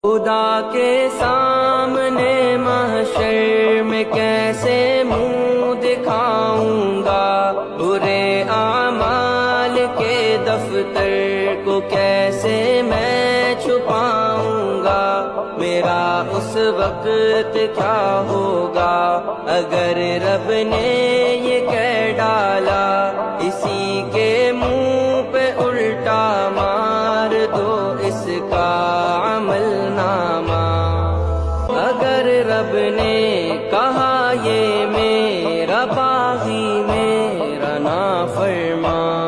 خدا کے سامنے محشر میں کیسے منہ دکھاؤں گا، برے اعمال کے دفتر کو کیسے میں چھپاؤں گا، میرا اس وقت کیا ہوگا اگر رب نے یہ کہہ ڈالا، اسی کے منہ پہ الٹا مار دو اس کا عمل نامہ۔ اگر رب نے کہا یہ میرا باغی میرا نافرمان،